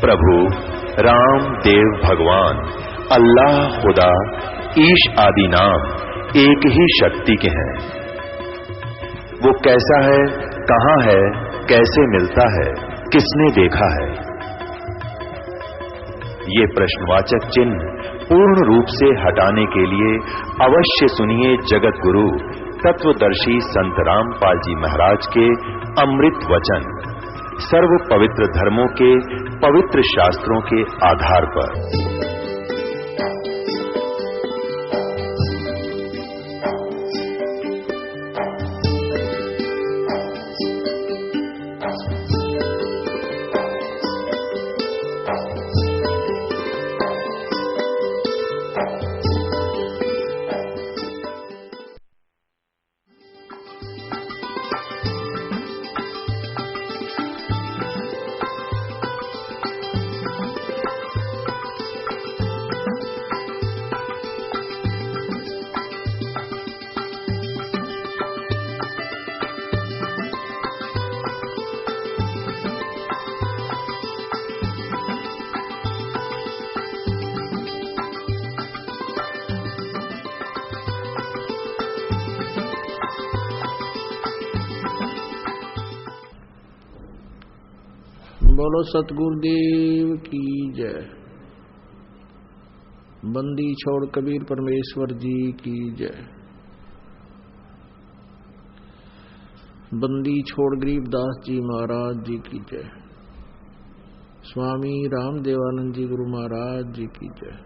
प्रभु राम देव भगवान अल्लाह खुदा ईश आदि नाम एक ही शक्ति के हैं। वो कैसा है, कहां है, कैसे मिलता है, किसने देखा है? ये प्रश्नवाचक चिन्ह पूर्ण रूप से हटाने के लिए अवश्य सुनिए जगत गुरु तत्वदर्शी संत रामपाल जी महाराज के अमृत वचन सर्व पवित्र धर्मों के पवित्र शास्त्रों के आधार पर। बोलो सतगुरुदेव की जय। बंदी छोड़ कबीर परमेश्वर जी की जय। बंदी छोड़ गरीबदास जी महाराज जी की जय। स्वामी रामदेवानंद जी गुरु महाराज जी की जय।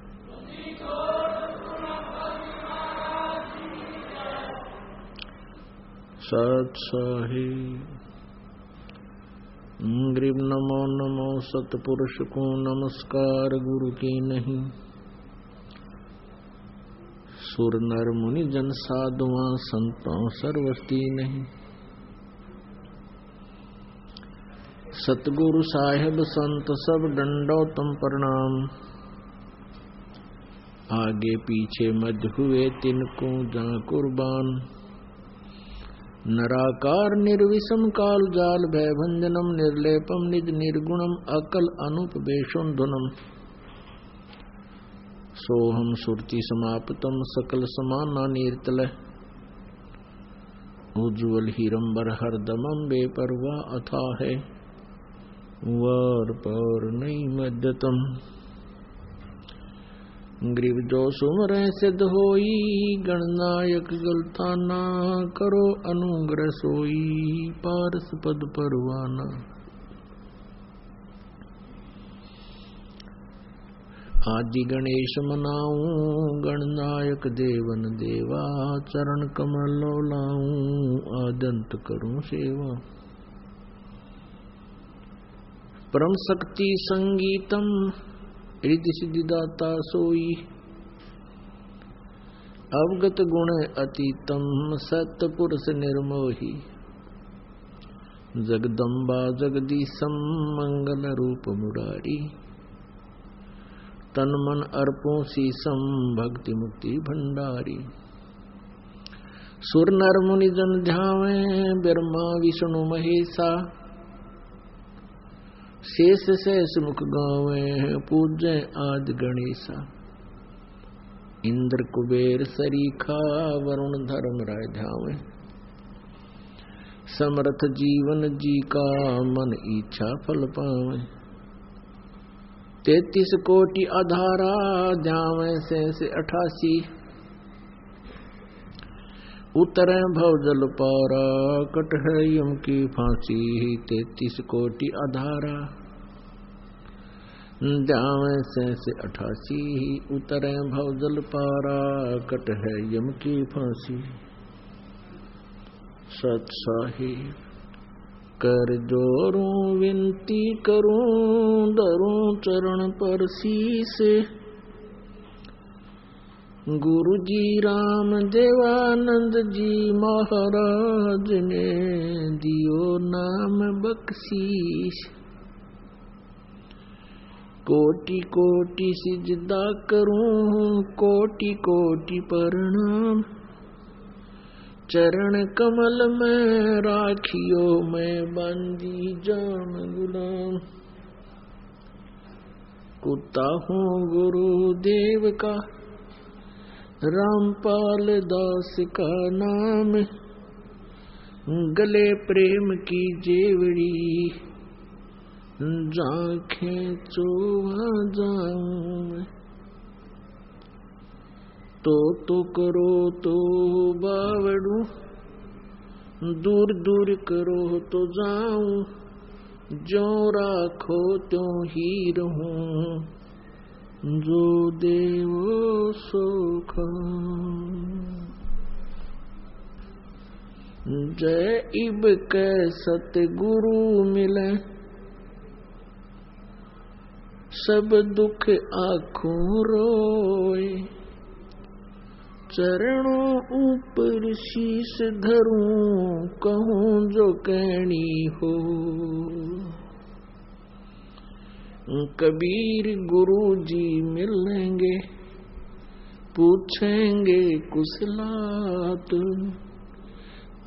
सत साहिब गरीब नमो नमो सतपुरुष को नमस्कार गुरु की नहीं। सुर नर मुनि जन साधुआ संतों सर्वस्ती नहीं। सतगुरु साहिब संत सब दंडोतम प्रणाम। आगे पीछे मध्य हुए तिनको जहाँ कुर्बान। नराकार निर्विषम काल जाल भयभंजनम निर्लेपम निज निर्गुणम अकल अनुपवेशोन धुनम। सोहम सुरति समाप्तम सकल समाना नीर्तलय। उज्ज्वल हीरंबर हरदमम बेपरवा अथा है वर पर नहीं मध्यतम। ग्रीव जो सुमर सिद्ध होई गणनायक गलताना। करो अनुग्रह सोई पारस पद परवाना। आदि गणेश मनाऊं गणनायक देवन देवा। चरण कमल लाऊं आदंत करूं सेवा। परम शक्ति संगीतम रिद्धि सिद्धिदाता सोई। अवगत गुण अतीतम सत्य पुरुष निर्मोही। जगदम्बा जगदीशम मंगल रूप मुरारी। तन मन अर्पों शीसम भक्ति मुक्ति भंडारी। सुर नर मुनि जन ध्यावे ब्रह्मा विष्णु महेशा। शेष शेष मुख गावे पूज्य आदि गणेशा। इंद्र कुबेर सरीखा वरुण धर्म राय ध्यावे। समर्थ जीवन जी का मन इच्छा फल पावे। 33 कोटि आधारा ध्यावे से 88। उतरे भव जल पारा कट है यम की फांसी। 33 कोटि आधारा ध्यावे से 88। उतरे भव जल पारा कट है यम की फांसी। सत साहिब कर जोरूं विनती करूं धरूं चरण पर शीस। गुरु जी राम देवानंद जी महाराज ने दियो नाम बख्शीश। कोटि कोटि सिजदा करूं कोटि कोटि प्रणाम। चरण कमल में राखियो मैं बंदी जान गुलाम। कुत्ता हूँ गुरुदेव का, रामपाल दास का नाम, गले प्रेम की जेवड़ी, जांखें चोवा जाऊं। तो करो तो बावड़ू, दूर दूर करो तो जाऊं, जो राखो त्यों ही रहूं, जो देवो सो खाऊं। जय इब के सतगुरु मिले, सब दुख आँखों रोए, चरणों ऊपर शीश धरूं, कहूं जो कहनी हो। कबीर गुरु जी मिलेंगे, पूछेंगे कुशलात,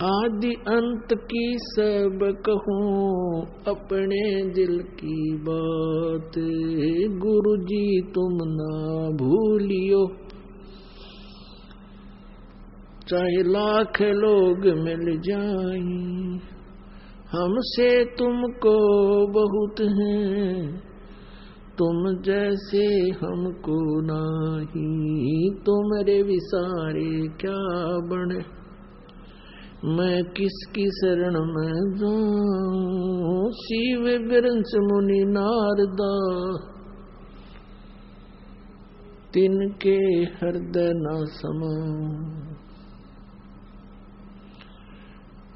आदि अंत की सब कहूं, अपने दिल की बात। गुरु जी तुम ना भूलियो, चाहे लाख लोग मिल जाएं, हमसे तुमको बहुत हैं, तुम जैसे हमको नहीं। तुम्हारे विसारे क्या बने, मैं किसकी शरण में जाऊं। शिव विरंच मुनि नारदा, तिनके हृदय न समाऊं।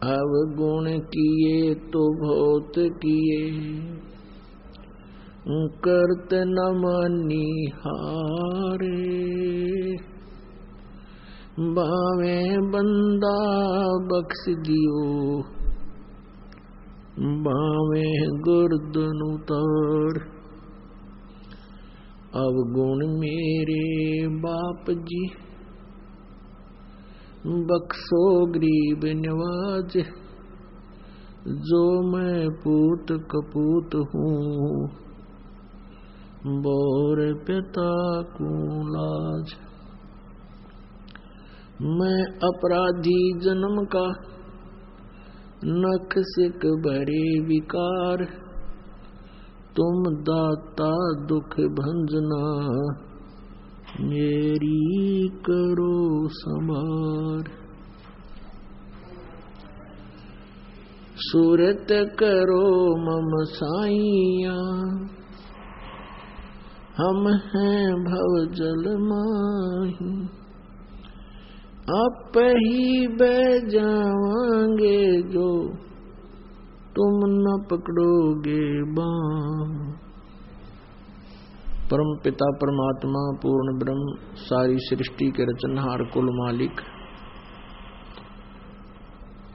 अवगुण किए तो बहुत किए, करत न मानी हारे। बावे बंदा बख्श दियो, बावे गर्दन उतार। अवगुण मेरे बाप जी, बख्शो गरीब नवाज। जो मैं पूत कपूत हूँ, बोर पिता को लाज। मैं अपराधी जन्म का, नख सिक भरे विकार। तुम दाता दुख भंजना, मेरी करो संभार। सूरत करो मम साइया, हम हैं भव जल माही। आप ही बह जावांगे जो, तुम न पकड़ोगे बाँ। परम पिता परमात्मा पूर्ण ब्रह्म, सारी सृष्टि के रचनहार कुल मालिक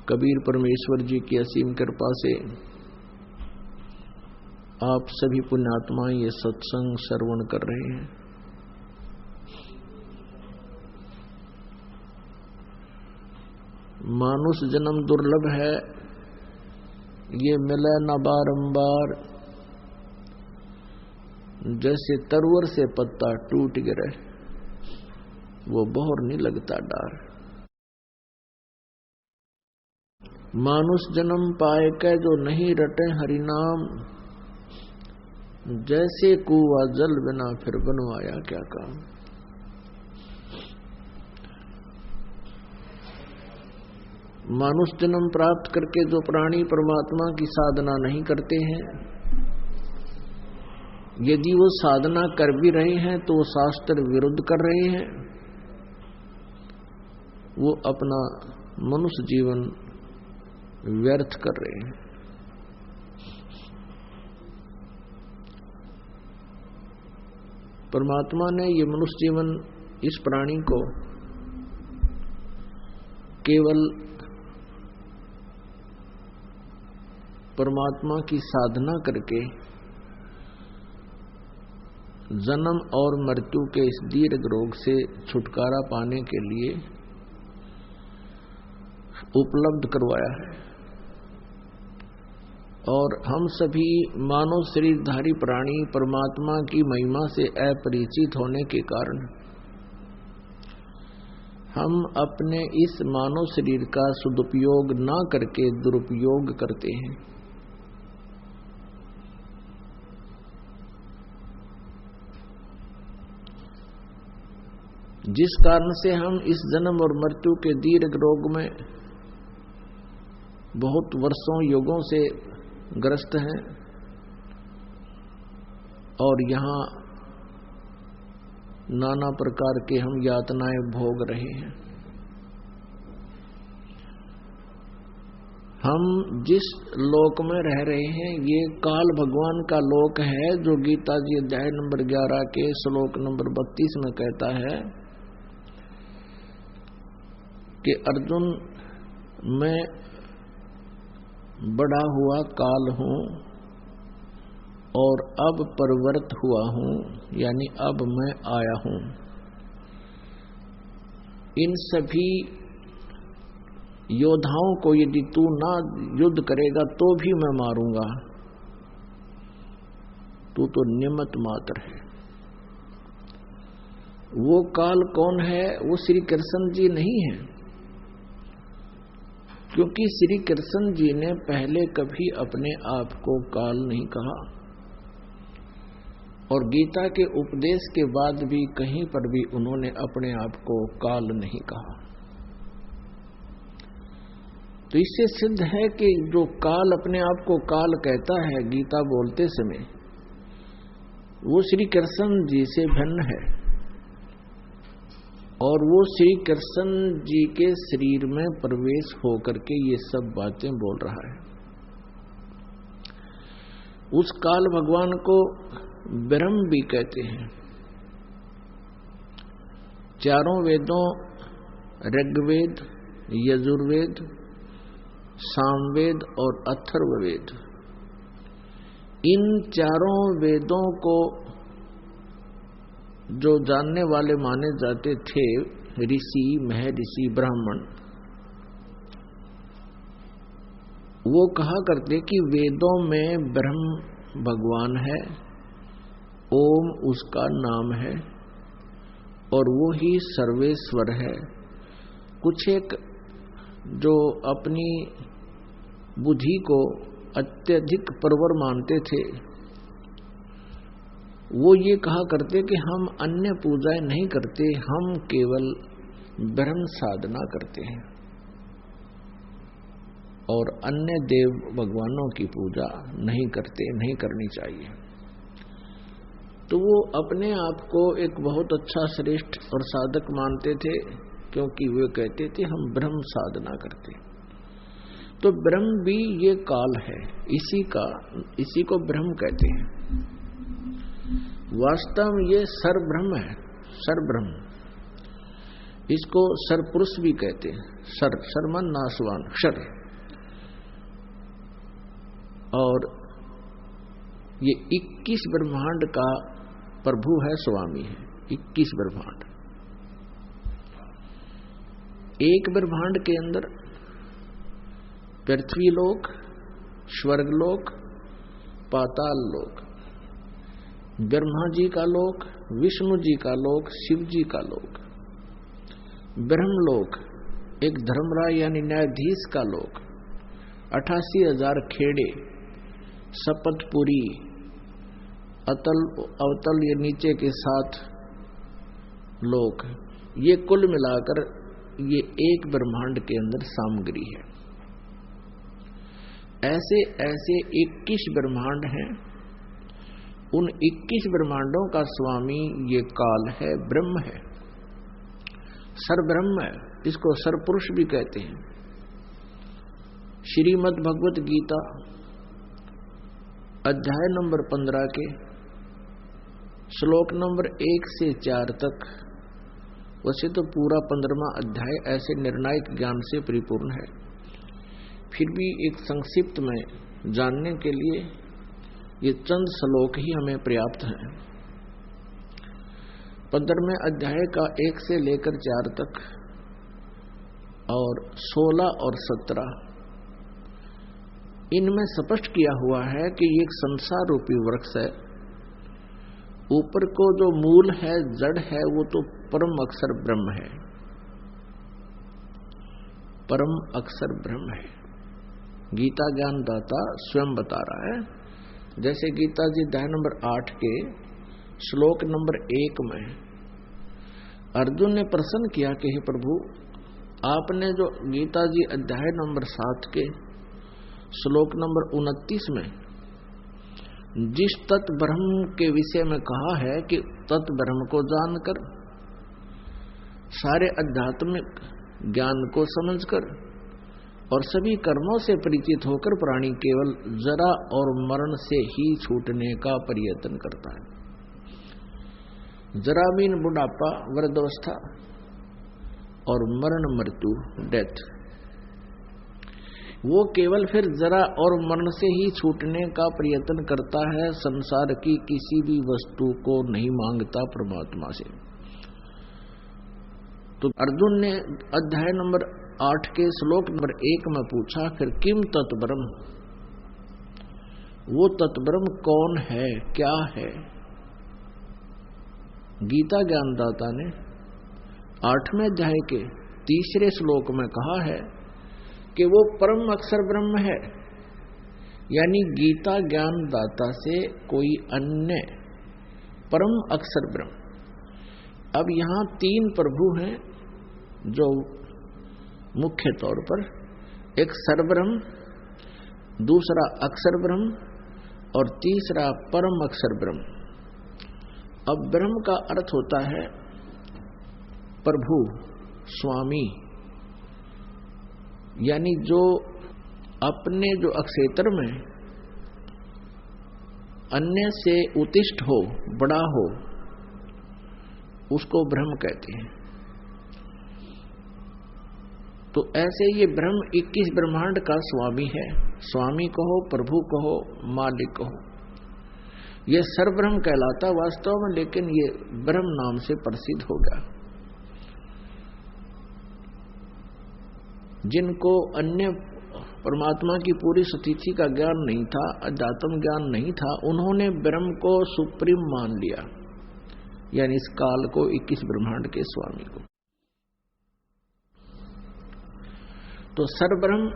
कबीर परमेश्वर जी की असीम कृपा से आप सभी पुण्यात्मा ये सत्संग श्रवण कर रहे हैं। मानुष जन्म दुर्लभ है, ये मिले न बारंबार। जैसे तरवर से पत्ता टूट गिरे, वो बोहर नहीं लगता डार। मानुष जन्म पाए के जो नहीं रटे हरि नाम, जैसे कुआ जल बिना फिर बनवाया क्या काम। मानुष जन्म प्राप्त करके जो प्राणी परमात्मा की साधना नहीं करते हैं, यदि वो साधना कर भी रहे हैं तो वो शास्त्र विरुद्ध कर रहे हैं। वो अपना मनुष्य जीवन व्यर्थ कर रहे हैं। परमात्मा ने ये मनुष्य जीवन इस प्राणी को केवल परमात्मा की साधना करके जन्म और मृत्यु के इस दीर्घ रोग से छुटकारा पाने के लिए उपलब्ध करवाया है। और हम सभी मानव शरीरधारी प्राणी परमात्मा की महिमा से अपरिचित होने के कारण हम अपने इस मानव शरीर का सदुपयोग ना करके दुरुपयोग करते हैं। जिस कारण से हम इस जन्म और मृत्यु के दीर्घ रोग में बहुत वर्षों युगों से ग्रस्त हैं और यहाँ नाना प्रकार के हम यातनाएं भोग रहे हैं। हम जिस लोक में रह रहे हैं ये काल भगवान का लोक है, जो गीता जी अध्याय नंबर 11 के श्लोक नंबर 32 में कहता है कि अर्जुन, मैं बड़ा हुआ काल हूं और अब परिवर्त हुआ हूं, यानी अब मैं आया हूं। इन सभी योद्धाओं को यदि तू ना युद्ध करेगा तो भी मैं मारूंगा, तू तो निमित्त मात्र है। वो काल कौन है? वो श्री कृष्ण जी नहीं है, क्योंकि श्री कृष्ण जी ने पहले कभी अपने आप को काल नहीं कहा और गीता के उपदेश के बाद भी कहीं पर भी उन्होंने अपने आप को काल नहीं कहा। तो इससे सिद्ध है कि जो काल अपने आप को काल कहता है गीता बोलते समय, वो श्री कृष्ण जी से भिन्न है और वो श्री कृष्ण जी के शरीर में प्रवेश होकर के ये सब बातें बोल रहा है। उस काल भगवान को ब्रह्म भी कहते हैं। चारों वेदों ऋग्वेद, यजुर्वेद, सामवेद और अथर्ववेद, इन चारों वेदों को जो जानने वाले माने जाते थे ऋषि, महर्षि, ब्राह्मण, वो कहा करते कि वेदों में ब्रह्म भगवान है, ओम उसका नाम है और वो ही सर्वेश्वर है। कुछ एक जो अपनी बुद्धि को अत्यधिक प्रवर मानते थे, वो ये कहा करते कि हम अन्य पूजाएं नहीं करते, हम केवल ब्रह्म साधना करते हैं और अन्य देव भगवानों की पूजा नहीं करते, नहीं करनी चाहिए। तो वो अपने आप को एक बहुत अच्छा श्रेष्ठ और साधक मानते थे, क्योंकि वे कहते थे हम ब्रह्म साधना करते। तो ब्रह्म भी ये काल है, इसी को ब्रह्म कहते हैं। वास्तव में ये सरब्रह्म है, सरब्रह्म। इसको सरपुरुष भी कहते हैं। सरमन नासवान, क्षर। और ये 21 ब्रह्मांड का प्रभु है, स्वामी है। 21 ब्रह्मांड। एक ब्रह्मांड के अंदर पृथ्वी लोक, स्वर्गलोक, पाताल लोक, ब्रह्मा जी का लोक, विष्णु जी का लोक, शिव जी का लोक, ब्रह्मलोक, एक धर्मराज यानी न्यायाधीश का लोक, 88,000 खेड़े, शपथपुरी, अतल अवतल ये नीचे के 7 लोक, ये कुल मिलाकर ये एक ब्रह्मांड के अंदर सामग्री है। ऐसे ऐसे 21 ब्रह्मांड हैं। उन 21 ब्रह्मांडों का स्वामी ये काल है, ब्रह्म है, सरब्रह्म है। इसको सरपुरुष भी कहते हैं। श्रीमद् भगवत गीता अध्याय नंबर 15 के श्लोक नंबर 1 से 4 तक, वैसे तो पूरा 15वां अध्याय ऐसे निर्णायक ज्ञान से परिपूर्ण है, फिर भी एक संक्षिप्त में जानने के लिए ये चंद श्लोक ही हमें पर्याप्त हैं। 15वें अध्याय का 1 से लेकर 4 तक और 16 और 17 इनमें स्पष्ट किया हुआ है कि ये एक संसार रूपी वृक्ष है। ऊपर को जो मूल है, जड़ है, वो तो परम अक्षर ब्रह्म है, परम अक्षर ब्रह्म है। गीता ज्ञान दाता स्वयं बता रहा है। जैसे गीता जी अध्याय नंबर 8 के श्लोक नंबर 1 में अर्जुन ने प्रश्न किया कि हे प्रभु, आपने जो गीता जी अध्याय नंबर 7 के श्लोक नंबर 29 में जिस तत् ब्रह्म के विषय में कहा है कि तत् ब्रह्म को जानकर, सारे आध्यात्मिक ज्ञान को समझकर और सभी कर्मों से परिचित होकर प्राणी केवल जरा और मरण से ही छूटने का प्रयत्न करता है। जरा मीन बुढ़ापा, वृद्धावस्था, और मरण मृत्यु, डेथ। वो केवल फिर जरा और मरण से ही छूटने का प्रयत्न करता है, संसार की किसी भी वस्तु को नहीं मांगता परमात्मा से। तो अर्जुन ने अध्याय नंबर 8 के श्लोक नंबर 1 में पूछा, फिर किम तत्ब्रह्म, वो तत्ब्रह्म कौन है, क्या है? गीता ज्ञानदाता ने 8वें अध्याय के 3रे श्लोक में कहा है कि वो परम अक्षर ब्रह्म है, यानी गीता ज्ञानदाता से कोई अन्य परम अक्षर ब्रह्म। अब यहां 3 प्रभु हैं जो मुख्य तौर पर, एक सरब्रह्म, दूसरा अक्षर ब्रह्म और तीसरा परम अक्षर ब्रह्म। अब ब्रह्म का अर्थ होता है प्रभु, स्वामी, यानी जो अपने जो अक्षेत्र में अन्य से उत्तिष्ठ हो, बड़ा हो, उसको ब्रह्म कहते हैं। तो ऐसे ये ब्रह्म 21 ब्रह्मांड का स्वामी है। स्वामी कहो, प्रभु कहो, मालिक कहो, ये सर्वब्रह्म कहलाता वास्तव में, लेकिन ये ब्रह्म नाम से प्रसिद्ध हो गया। जिनको अन्य परमात्मा की पूरी स्थिति का ज्ञान नहीं था, अध्यात्म ज्ञान नहीं था, उन्होंने ब्रह्म को सुप्रीम मान लिया, यानी इस काल को, 21 ब्रह्मांड के स्वामी को। तो सर्वब्रह्म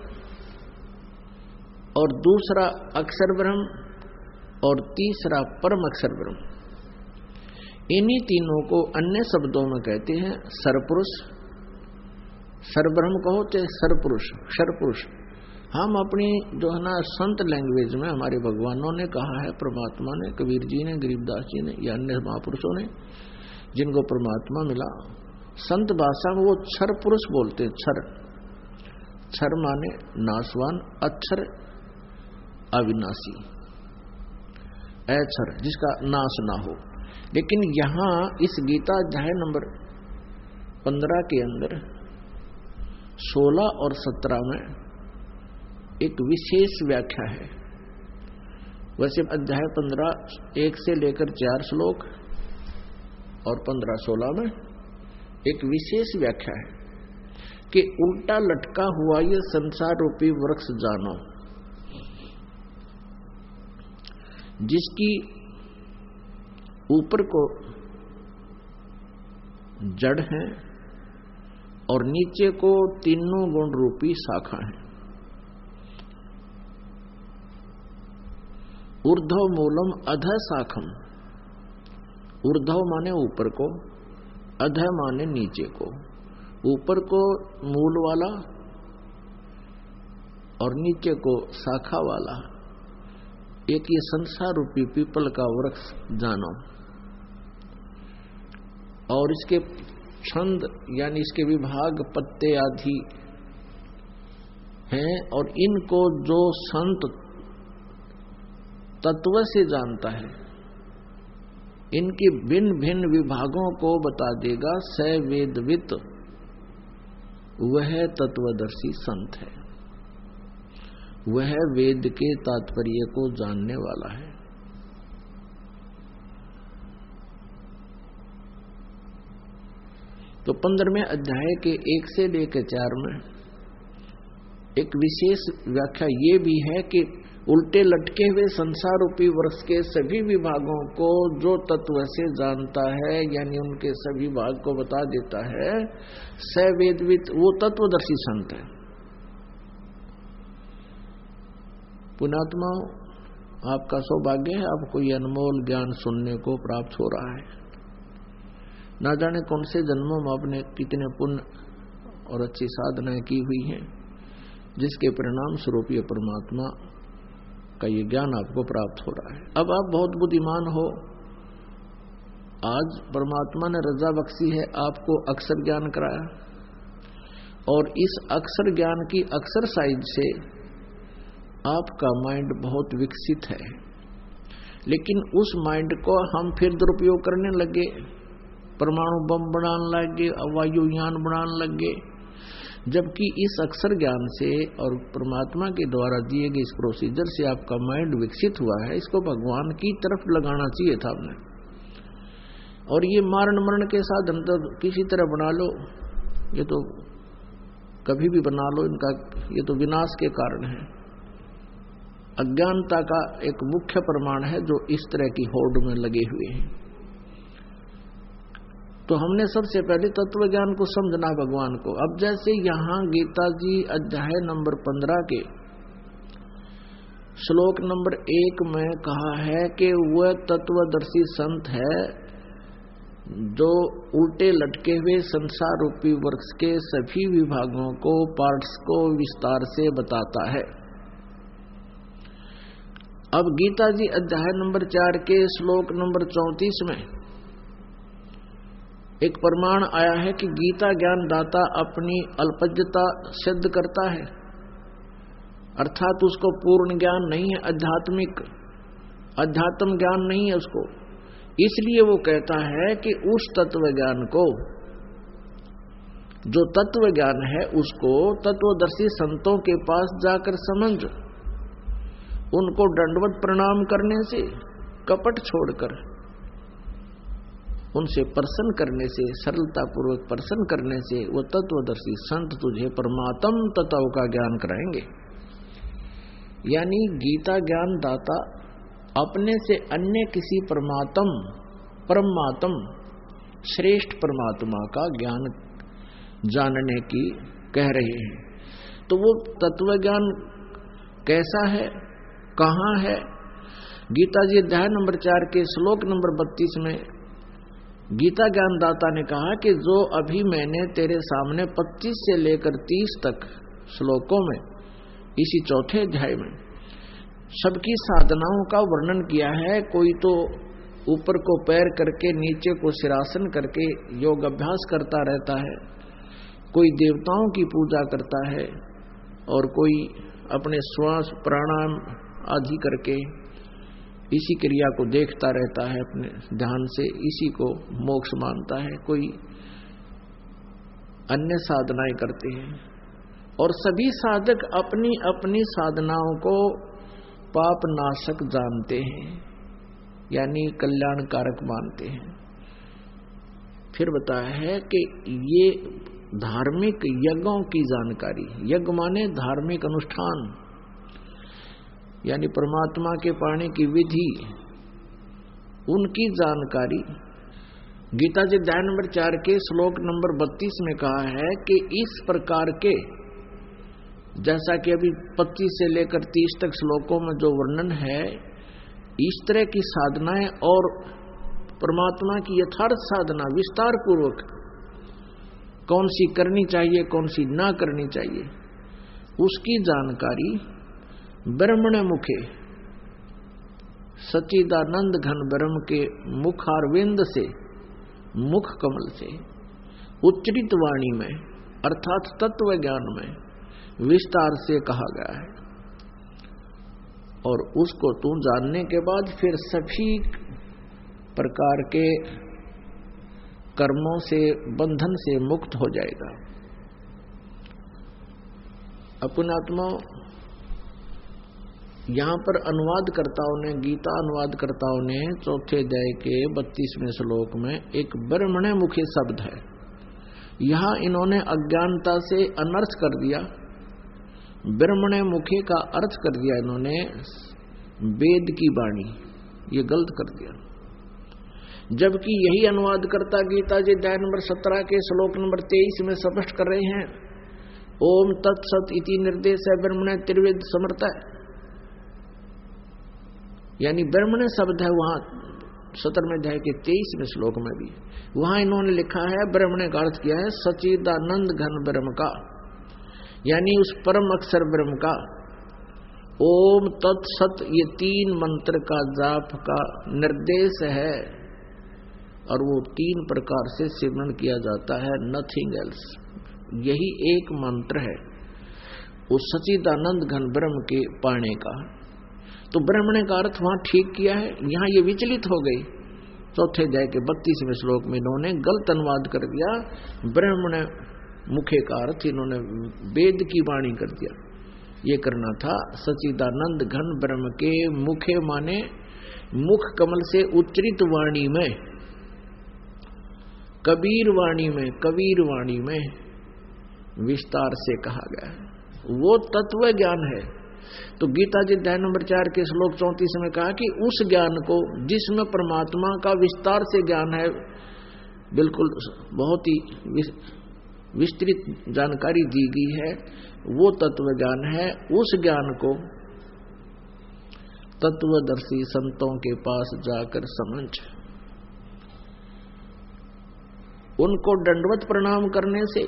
और दूसरा अक्षर ब्रह्म और तीसरा परम अक्षर ब्रह्म, इन्हीं तीनों को अन्य शब्दों में कहते हैं सरपुरुष। सरब्रह्म कहो चाहे सरपुरुष, क्षरपुरुष। हम अपनी जो है ना संत लैंग्वेज में हमारे भगवानों ने कहा है, परमात्मा ने, कबीर जी ने, गरीबदास जी ने या अन्य महापुरुषों ने जिनको परमात्मा मिला, संत भाषा में वो क्षर पुरुष बोलते हैं। क्षर, क्षर माने नाशवान, अक्षर अविनाशी, अक्षर जिसका नाश ना हो। लेकिन यहां इस गीता अध्याय नंबर 15 के अंदर 16 और 17 में एक विशेष व्याख्या है। वैसे अध्याय 15 1 से लेकर 4 श्लोक और 15-16 में एक विशेष व्याख्या है कि उल्टा लटका हुआ ये संसार रूपी वृक्ष जानो, जिसकी ऊपर को जड़ है और नीचे को तीनों गुण रूपी शाखा है। ऊर्ध्व मूलम अधः शाखम, ऊर्ध्व माने ऊपर को, अधः माने नीचे को। ऊपर को मूल वाला और नीचे को शाखा वाला एक ये संसार रूपी पीपल का वृक्ष जानो। और इसके छंद यानी इसके विभाग, पत्ते आदि हैं, और इनको जो संत तत्व से जानता है, इनके भिन्न भिन्न विभागों को बता देगा। स वेदवित, वह तत्वदर्शी संत है, वह वेद के तात्पर्य को जानने वाला है। तो 15वें अध्याय के 1 से लेकर 4 में एक विशेष व्याख्या ये भी है कि उल्टे लटके हुए संसार रूपी वृक्ष के सभी विभागों को जो तत्व से जानता है, यानी उनके सभी भाग को बता देता है, स वेदविद, वो तत्वदर्शी संत है। पुण्यात्मा, आपका सौभाग्य है, आपको ये अनमोल ज्ञान सुनने को प्राप्त हो रहा है। ना जाने कौन से जन्मों में आपने कितने पुण्य और अच्छी साधनाएं की हुई हैं, जिसके परिणाम स्वरूप ये परमात्मा का ये ज्ञान आपको प्राप्त हो रहा है। अब आप बहुत बुद्धिमान हो, आज परमात्मा ने रजा बख्शी है, आपको अक्षर ज्ञान कराया, और इस अक्षर ज्ञान की एक्सरसाइज से आपका माइंड बहुत विकसित है। लेकिन उस माइंड को हम फिर दुरुपयोग करने लगे, परमाणु बम बनाने लगे, वायुयान बनाने लगे, जबकि इस अक्षर ज्ञान से और परमात्मा के द्वारा दिए गए इस प्रोसीजर से आपका माइंड विकसित हुआ है। इसको भगवान की तरफ लगाना चाहिए था आपने। और ये मारण मरण के साधन तो किसी तरह बना लो, ये तो कभी भी बना लो, इनका ये तो विनाश के कारण है। अज्ञानता का एक मुख्य प्रमाण है जो इस तरह की होड़ में लगे हुए हैं। तो हमने सबसे पहले तत्व ज्ञान को समझना भगवान को। अब जैसे यहां गीता जी अध्याय नंबर 15 के श्लोक नंबर 1 में कहा है कि वह तत्वदर्शी संत है जो उल्टे लटके हुए संसार रूपी वृक्ष के सभी विभागों को, पार्ट्स को विस्तार से बताता है। अब गीता जी अध्याय नंबर 4 के श्लोक नंबर 34 में एक प्रमाण आया है कि गीता ज्ञान दाता अपनी अल्पज्ञता सिद्ध करता है, अर्थात उसको पूर्ण ज्ञान नहीं है, अध्यात्म ज्ञान नहीं है उसको। इसलिए वो कहता है कि उस तत्व ज्ञान को, जो तत्व ज्ञान है, उसको तत्वदर्शी संतों के पास जाकर समझ, उनको दंडवत प्रणाम करने से, कपट छोड़कर उनसे प्रसन्न करने से, सरलता पूर्वक प्रसन्न करने से वो तत्वदर्शी संत तुझे परमात्म तत्व का ज्ञान कराएंगे। यानी गीता ज्ञान दाता अपने से अन्य किसी परमात्म श्रेष्ठ परमात्मा का ज्ञान जानने की कह रहे हैं। तो वो तत्व ज्ञान कैसा है, कहाँ है? गीता जी अध्याय नंबर 4 के श्लोक नंबर 32 में गीता ज्ञान दाता ने कहा कि जो अभी मैंने तेरे सामने 25 से लेकर 30 तक श्लोकों में, इसी चौथे अध्याय में सबकी साधनाओं का वर्णन किया है। कोई तो ऊपर को पैर करके, नीचे को सिरासन करके योग अभ्यास करता रहता है, कोई देवताओं की पूजा करता है, और कोई अपने श्वास प्राणायाम आदि करके इसी क्रिया को देखता रहता है अपने ध्यान से, इसी को मोक्ष मानता है। कोई अन्य साधनाएं करते हैं, और सभी साधक अपनी अपनी साधनाओं को पाप नाशक जानते हैं, यानी कल्याणकारक मानते हैं। फिर बताया है कि ये धार्मिक यज्ञों की जानकारी, यज्ञ माने धार्मिक अनुष्ठान, यानी परमात्मा के पाने की विधि, उनकी जानकारी गीता जी अध्याय नंबर 4 के श्लोक नंबर 32 में कहा है कि इस प्रकार के, जैसा कि अभी 25 से लेकर 30 तक श्लोकों में जो वर्णन है, इस तरह की साधनाएं और परमात्मा की यथार्थ साधना विस्तार पूर्वक कौन सी करनी चाहिए, कौन सी ना करनी चाहिए, उसकी जानकारी ब्रह्मण मुखे सच्चिदानंद घन ब्रह्म के मुखारविंद से, मुख कमल से उच्चरित वाणी में, अर्थात तत्व ज्ञान में विस्तार से कहा गया है। और उसको तू जानने के बाद फिर सभी प्रकार के कर्मों से, बंधन से मुक्त हो जाएगा। अपनात्मा, यहाँ पर अनुवादकर्ताओं ने, गीता अनुवादकर्ताओं ने चौथे अध्याय के 32वें श्लोक में एक ब्रह्मण मुखे शब्द है, यहाँ इन्होंने अज्ञानता से अनर्थ कर दिया। ब्रह्मणे मुखे का अर्थ कर दिया इन्होंने वेद की वाणी, ये गलत कर दिया। जबकि यही अनुवादकर्ता गीता जी अध्याय नंबर 17 के श्लोक नंबर 23 में स्पष्ट कर रहे हैं, ओम तत्सत इति निर्देश है ब्रह्मणे त्रिवेद समर्थ है, यानी ब्रह्मणे शब्द है वहां 17वें अध्याय के 23वें श्लोक में भी। वहां इन्होंने लिखा है ब्रह्मणे का अर्थ किया है सच्चिदानंद घन ब्रह्म का, यानी उस परम अक्षर ब्रह्म का। ओम तत्सत ये 3 मंत्र का जाप का निर्देश है और वो 3 प्रकार से सिमरन किया जाता है, नथिंग एल्स। यही एक मंत्र है उस सच्चिदानंद घन ब्रह्म के पाने का। तो ब्रह्मणे का अर्थ वहां ठीक किया है, यहां ये विचलित हो गई। चौथे अध्याय के 32वें श्लोक में इन्होंने गलत अनुवाद कर दिया, ब्रह्मणे मुखे का अर्थ इन्होंने वेद की वाणी कर दिया। ये करना था सच्चिदानंद घन ब्रह्म के मुखे माने मुख कमल से उच्चरित वाणी में, कबीर वाणी में विस्तार से कहा गया है, वो तत्व ज्ञान है। तो गीता जी अध्याय नंबर 4 के श्लोक 34 में कहा कि उस ज्ञान को जिसमें परमात्मा का विस्तार से ज्ञान है, बिल्कुल बहुत ही विस्तृत जानकारी दी गई है, वो तत्व ज्ञान है। उस ज्ञान को तत्वदर्शी संतों के पास जाकर समझ, उनको दंडवत प्रणाम करने से,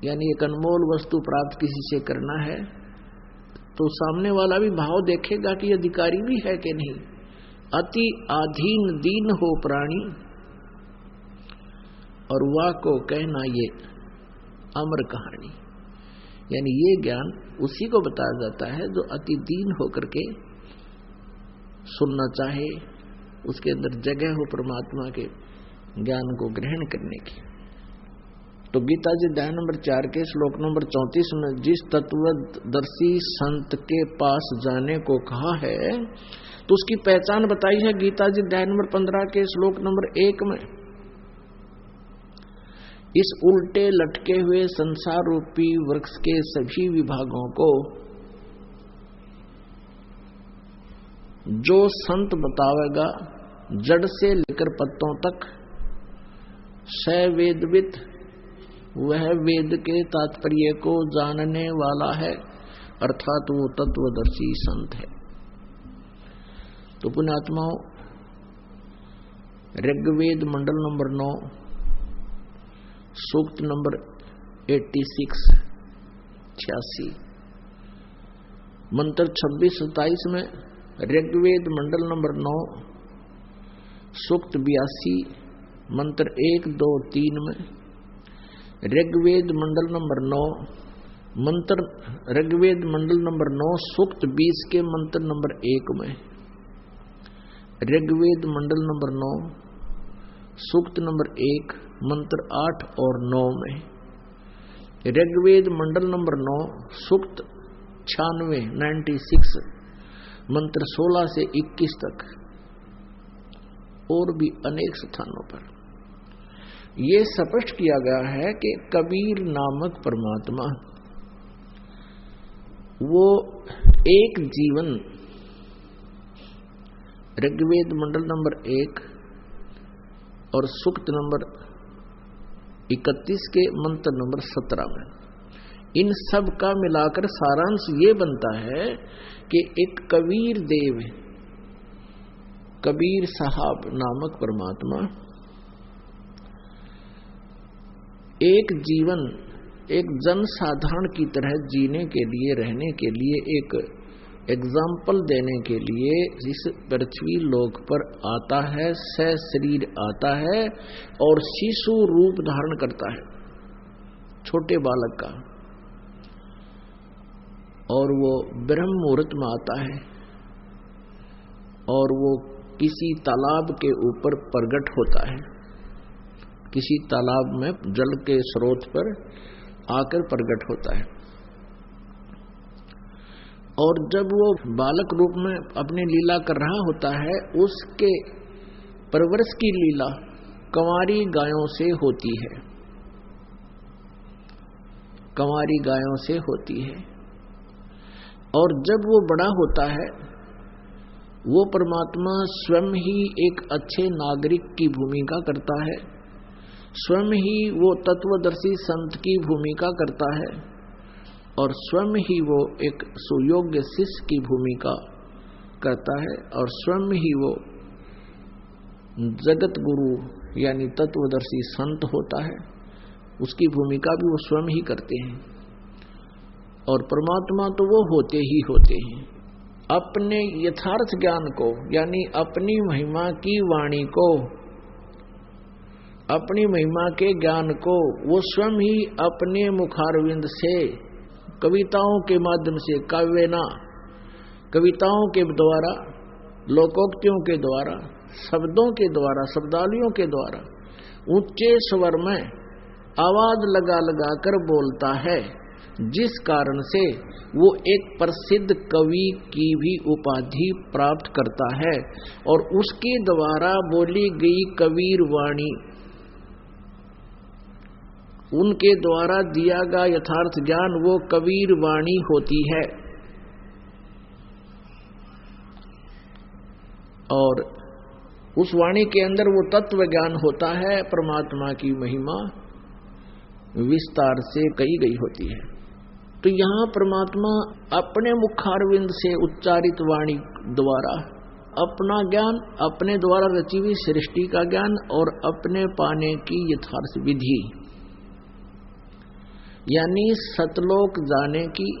यानी एक अनमोल वस्तु प्राप्त किसी से करना है तो सामने वाला भी भाव देखेगा कि अधिकारी भी है कि नहीं। अति आधीन दीन हो प्राणी और वाह को कहना ये अमर कहानी, यानी ये ज्ञान उसी को बताया जाता है जो अति दीन होकर के सुनना चाहे, उसके अंदर जगह हो परमात्मा के ज्ञान को ग्रहण करने की। तो गीता जी अध्याय नंबर 4 के श्लोक नंबर 34 में जिस तत्वदर्शी संत के पास जाने को कहा है तो उसकी पहचान बताई है गीता जी अध्याय नंबर 15 के श्लोक नंबर 1 में। इस उल्टे लटके हुए संसार रूपी वृक्ष के सभी विभागों को जो संत बतावेगा, जड़ से लेकर पत्तों तक, सवेदविद वह वेद के तात्पर्य को जानने वाला है, अर्थात वो तत्वदर्शी संत है। तो पुण्यात्माओं, ऋग्वेद मंडल नंबर 9 सूक्त नंबर 86 मंत्र 26-27 में, ऋग्वेद मंडल नंबर 9 सूक्त 82 मंत्र 1, 2, 3 में, ऋग्वेद मंडल नंबर 9 मंत्र, ऋग्वेद मंडल नंबर 9 सूक्त 20 के मंत्र नंबर 1 में, ऋग्वेद मंडल नंबर 9 सूक्त नंबर 1 मंत्र 8 और 9 में, ऋग्वेद मंडल नंबर 9 सूक्त 96 मंत्र 16 से 21 तक, और भी अनेक स्थानों पर ये स्पष्ट किया गया है कि कबीर नामक परमात्मा वो एक जीवन, ऋग्वेद मंडल नंबर 1 और सूक्त नंबर 31 के मंत्र नंबर 17 में, इन सब का मिलाकर सारांश ये बनता है कि एक कबीर देव, कबीर साहब नामक परमात्मा एक जीवन, एक जन साधारण की तरह जीने के लिए, रहने के लिए, एक एग्जाम्पल देने के लिए इस पृथ्वी लोक पर आता है, सशरीर आता है और शिशु रूप धारण करता है, छोटे बालक का, और वो ब्रह्म मुहूर्त में आता है और वो किसी तालाब के ऊपर प्रकट होता है, किसी तालाब में जल के स्रोत पर आकर प्रकट होता है। और जब वो बालक रूप में अपनी लीला कर रहा होता है, उसके परवरिश की लीला कंवारी गायों से होती है। कंवारी गायों से होती है। और जब वो बड़ा होता है, वो परमात्मा स्वयं ही एक अच्छे नागरिक की भूमिका करता है, स्वयं ही वो तत्वदर्शी संत की भूमिका करता है, और स्वयं ही वो एक सुयोग्य शिष्य की भूमिका करता है, और स्वयं ही वो जगत गुरु यानी तत्वदर्शी संत होता है। उसकी भूमिका भी वो स्वयं ही करते हैं। और परमात्मा तो वो होते ही होते हैं। अपने यथार्थ ज्ञान को यानी अपनी महिमा की वाणी को, अपनी महिमा के ज्ञान को वो स्वयं ही अपने मुखारविंद से कविताओं के माध्यम से, काव्यना कविताओं के द्वारा, लोकोक्तियों के द्वारा, शब्दों के द्वारा, शब्दावलियों के द्वारा ऊंचे स्वर में आवाज लगा लगा कर बोलता है, जिस कारण से वो एक प्रसिद्ध कवि की भी उपाधि प्राप्त करता है। और उसके द्वारा बोली गई कबीर वाणी, उनके द्वारा दिया गया यथार्थ ज्ञान वो कबीर वाणी होती है। और उस वाणी के अंदर वो तत्व ज्ञान होता है, परमात्मा की महिमा विस्तार से कही गई होती है। तो यहाँ परमात्मा अपने मुखारविंद से उच्चारित वाणी द्वारा अपना ज्ञान, अपने द्वारा रची हुई सृष्टि का ज्ञान और अपने पाने की यथार्थ विधि यानी सतलोक जाने की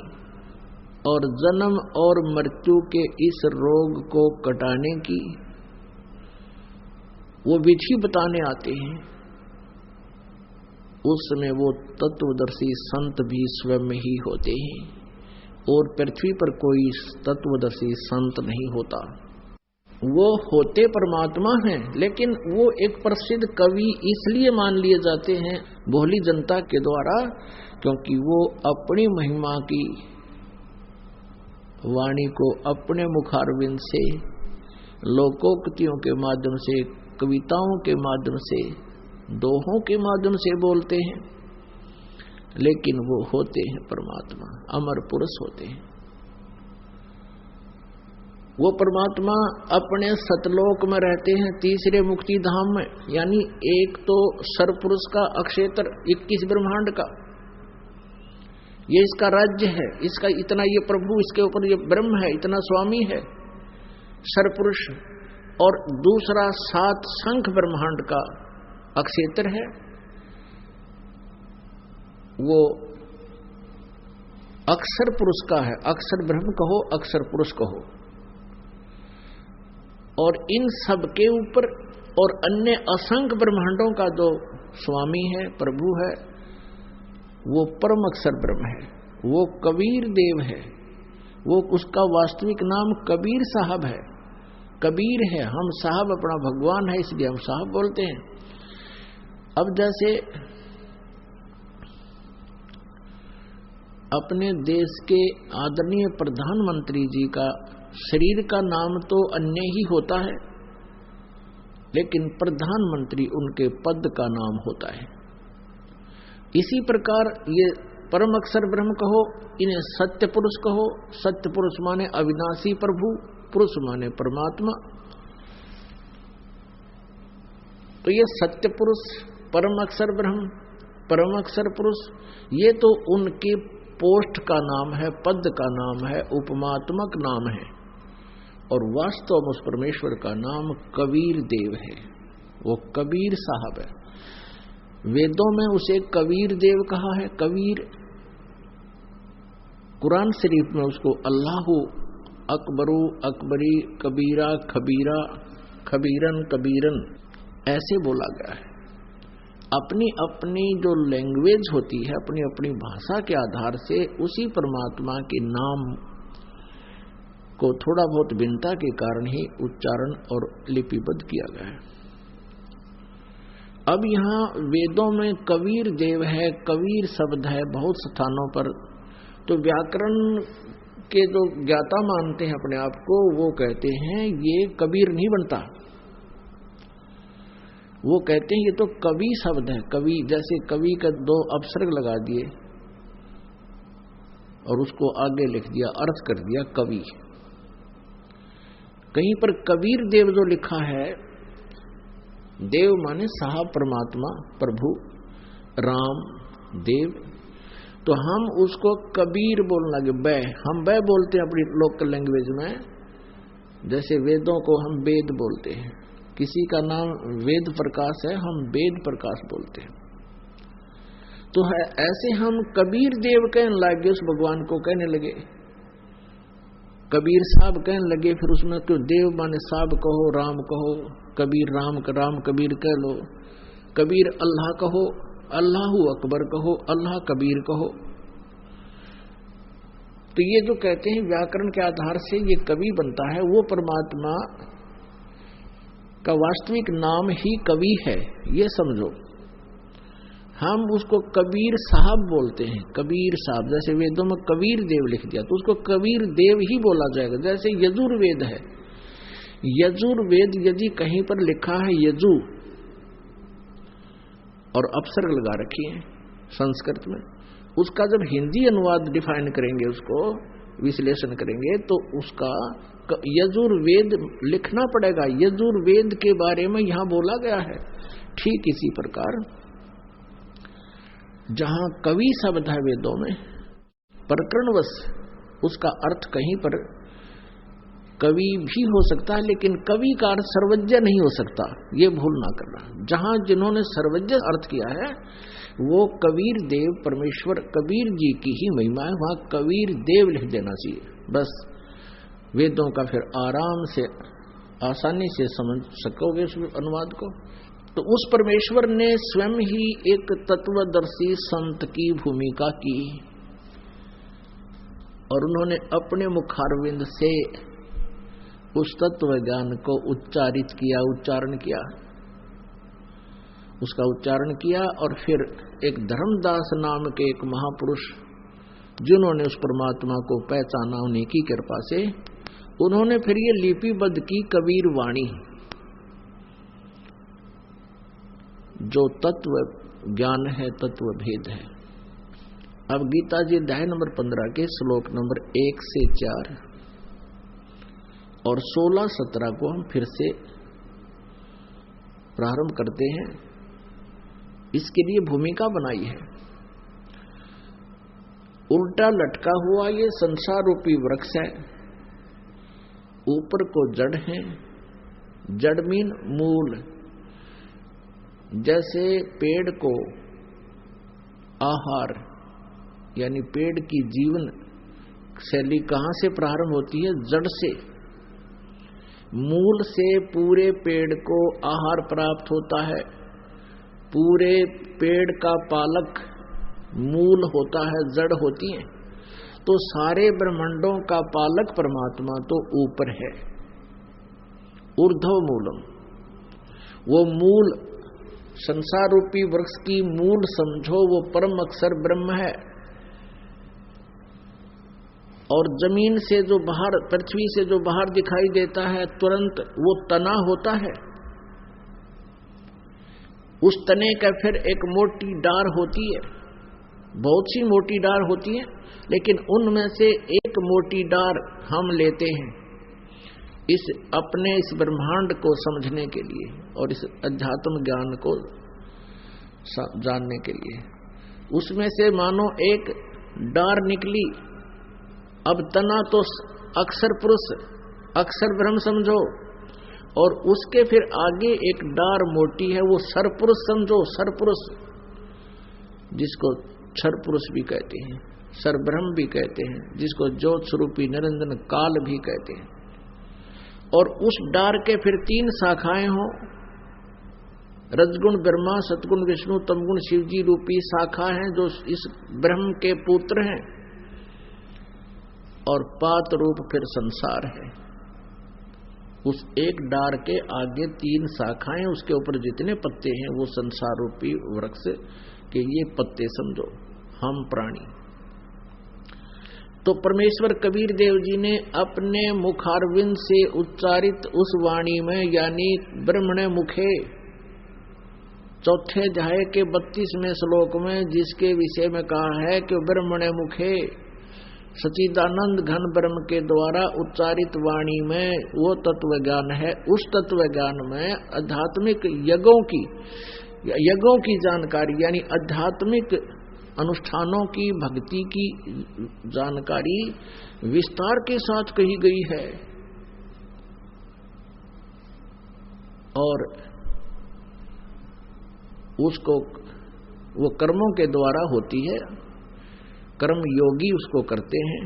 और जन्म और मृत्यु के इस रोग को कटाने की वो विधि बताने आते हैं। उस समय वो तत्वदर्शी संत भी स्वयं ही होते हैं और पृथ्वी पर कोई तत्वदर्शी संत नहीं होता। वो होते परमात्मा हैं, लेकिन वो एक प्रसिद्ध कवि इसलिए मान लिए जाते हैं भोली जनता के द्वारा, क्योंकि वो अपनी महिमा की वाणी को अपने मुखारविंद से, लोकोक्तियों के माध्यम से, कविताओं के माध्यम से, दोहों के माध्यम से बोलते हैं, लेकिन वो होते हैं परमात्मा, अमर पुरुष होते हैं। वो परमात्मा अपने सतलोक में रहते हैं, तीसरे मुक्ति धाम में, यानी एक तो सरपुरुष का अक्षेत्र 21 ब्रह्मांड का, ये इसका राज्य है, इसका इतना ये प्रभु, इसके ऊपर ये ब्रह्म है, इतना स्वामी है सरपुरुष। और दूसरा 7 शंख ब्रह्मांड का अक्षेत्र है, वो अक्षर पुरुष का है, अक्षर ब्रह्म कहो, अक्षर पुरुष कहो। और इन सब के ऊपर और अन्य असंख्य ब्रह्मांडों का जो स्वामी है, प्रभु है, वो परम अक्षर ब्रह्म है, वो कबीर देव है, वो उसका वास्तविक नाम कबीर साहब है, कबीर है। हम साहब अपना भगवान है, इसलिए हम साहब बोलते हैं। अब जैसे अपने देश के आदरणीय प्रधानमंत्री जी का शरीर का नाम तो अन्य ही होता है, लेकिन प्रधानमंत्री उनके पद का नाम होता है। इसी प्रकार ये परम अक्षर ब्रह्म कहो, इन्हें सत्य पुरुष कहो। सत्य पुरुष माने अविनाशी प्रभु, पुरुष माने परमात्मा। तो ये सत्य पुरुष, परम अक्षर ब्रह्म, परम अक्षर पुरुष, ये तो उनके पोस्ट का नाम है, पद का नाम है, उपमात्मक नाम है। और वास्तव में उस परमेश्वर का नाम कबीर देव है, वो कबीर साहब है। वेदों में उसे कबीर देव कहा है, कबीर। कुरान शरीफ में उसको अल्लाहु अकबरू, अकबरी, कबीरा, खबीरा, खबीरन, कबीरन ऐसे बोला गया है। अपनी अपनी जो लैंग्वेज होती है, अपनी अपनी भाषा के आधार से उसी परमात्मा के नाम को थोड़ा बहुत भिन्नता के कारण ही उच्चारण और लिपिबद्ध किया गया है। अब यहाँ वेदों में कबीर देव है, कबीर शब्द है बहुत स्थानों पर। तो व्याकरण के जो ज्ञाता मानते हैं अपने आप को, वो कहते हैं ये कबीर नहीं बनता, वो कहते हैं ये तो कवि शब्द है। कवि, जैसे कवि का 2 अपसर्ग लगा दिए और उसको आगे लिख दिया, अर्थ कर दिया कवि। कहीं पर कबीर देव जो लिखा है, देव माने साहब परमात्मा प्रभु राम देव, तो हम उसको कबीर बोलने लगे। बै हम बै बोलते हैं अपनी लोकल लैंग्वेज में, जैसे वेदों को हम वेद बोलते हैं। किसी का नाम वेद प्रकाश है, हम वेद प्रकाश बोलते हैं। तो है ऐसे हम कबीर देव कहने लगे, उस भगवान को कहने लगे कबीर साहब कहने लगे। फिर उसमें क्यों देव माने साहब कहो, राम कहो, कबीर राम कबीर कह लो, कबीर अल्लाह कहो, अल्लाहू अकबर कहो, अल्लाह कबीर कहो। तो ये जो कहते हैं व्याकरण के आधार से ये कवि बनता है, वो परमात्मा का वास्तविक नाम ही कवि है, ये समझो। हम उसको कबीर साहब बोलते हैं, कबीर साहब। जैसे वेदों में कबीर देव लिख दिया तो उसको कबीर देव ही बोला जाएगा। जैसे यजुर्वेद है, यजुर्वेद यदि कहीं पर लिखा है यजु और अपसर्ग लगा रखी है संस्कृत में, उसका जब हिंदी अनुवाद डिफाइन करेंगे, उसको विश्लेषण करेंगे, तो उसका यजुर्वेद लिखना पड़ेगा। यजुर्वेद के बारे में यहां बोला गया है। ठीक इसी प्रकार जहां कवि शब्द है वेदों में, प्रकरणवश उसका अर्थ कहीं पर कवि भी हो सकता है, लेकिन कवि का अर्थ सर्वज्ञ नहीं हो सकता, ये भूल ना करना। जहां जिन्होंने सर्वज्ञ अर्थ किया है वो कबीर देव परमेश्वर कबीर जी की ही महिमा है, वहां कबीर देव लिख देना चाहिए बस। वेदों का फिर आराम से आसानी से समझ सकोगे उस अनुवाद को। तो उस परमेश्वर ने स्वयं ही एक तत्वदर्शी संत की भूमिका की और उन्होंने अपने मुखारविंद से उस तत्व ज्ञान को उच्चारित किया, उच्चारण किया, उसका उच्चारण किया। और फिर एक धर्मदास नाम के एक महापुरुष जिन्होंने उस परमात्मा को पहचाना, उन्हीं की कृपा से उन्होंने फिर ये लिपिबद्ध की कबीर वाणी, जो तत्व ज्ञान है, तत्व भेद है। अब गीता जी अध्याय नंबर 15 के श्लोक नंबर 1 से 4 और 16-17 को हम फिर से प्रारंभ करते हैं। इसके लिए भूमिका बनाई है। उल्टा लटका हुआ ये संसार रूपी वृक्ष है, ऊपर को जड़ है, जड़ मीन मूल। जैसे पेड़ को आहार यानी पेड़ की जीवन शैली कहां से प्रारंभ होती है? जड़ से। मूल से पूरे पेड़ को आहार प्राप्त होता है। पूरे पेड़ का पालक मूल होता है, जड़ होती है। तो सारे ब्रह्मांडों का पालक परमात्मा तो ऊपर है, ऊर्ध्व मूलम। वो मूल संसार रूपी वृक्ष की मूल समझो, वो परम अक्षर ब्रह्म है। और जमीन से जो बाहर, पृथ्वी से जो बाहर दिखाई देता है तुरंत, वो तना होता है। उस तने का फिर एक मोटी डार होती है, बहुत सी मोटी डार होती है, लेकिन उनमें से एक मोटी डार हम लेते हैं इस अपने इस ब्रह्मांड को समझने के लिए और इस अध्यात्म ज्ञान को जानने के लिए। उसमें से मानो एक डार निकली, अब तना तो अक्षर पुरुष, अक्षर ब्रह्म समझो, और उसके फिर आगे एक डार मोटी है, वो सरपुरुष समझो, सरपुरुष, जिसको क्षर पुरुष भी कहते हैं, सरब्रह्म भी कहते हैं, जिसको ज्योत स्वरूपी निरंजन काल भी कहते हैं। और उस डार के फिर 3 शाखाएं हो, रजगुण ब्रह्मा, सतगुण विष्णु, तमगुण शिव जी रूपी शाखा हैं जो इस ब्रह्म के पुत्र हैं। और पात रूप फिर संसार है। उस एक डार के आगे 3 शाखाएं, उसके ऊपर जितने पत्ते हैं वो संसार रूपी वृक्ष के ये पत्ते समझो, हम प्राणी। तो परमेश्वर कबीर देव जी ने अपने मुखारविंद से उच्चारित उस वाणी में, यानी ब्रह्मणे मुखे, चौथे अध्याय के 32वें श्लोक में जिसके विषय में कहा है कि ब्रह्मणे मुखे सच्चिदानंद घन ब्रह्म के द्वारा उच्चारित वाणी में वो तत्व ज्ञान है। उस तत्व ज्ञान में आध्यात्मिक यज्ञों की जानकारी यानी आध्यात्मिक अनुष्ठानों की, भक्ति की जानकारी विस्तार के साथ कही गई है। और उसको वो कर्मों के द्वारा होती है, कर्म योगी उसको करते हैं